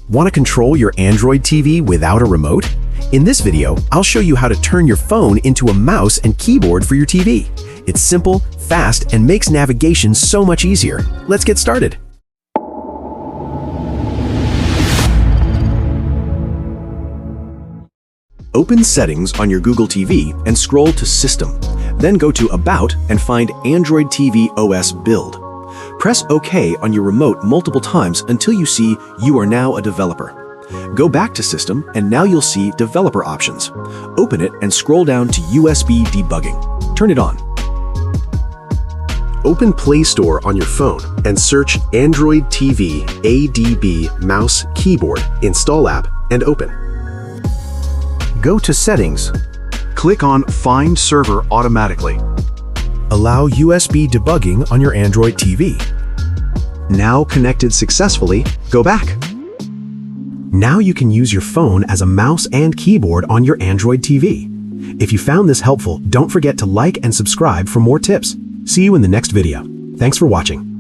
Want to control your Android TV without a remote? In this video, I'll show you how to turn your phone into a mouse and keyboard for your TV. It's simple, fast, and makes navigation so much easier. Let's get started. Open Settings on your Google TV and scroll to System. Then go to About and find Android TV OS Build. Press OK on your remote multiple times until you see You are now a developer. Go back to System and now you'll see Developer Options. Open it and scroll down to USB Debugging. Turn it on. Open Play Store on your phone and search Android TV ADB Mouse Keyboard Install App and open. Go to Settings. Click on Find Server Automatically. Allow USB debugging on your Android TV. Now connected successfully, go back. Now you can use your phone as a mouse and keyboard on your Android TV. If you found this helpful, don't forget to like and subscribe for more tips. See you in the next video. Thanks for watching.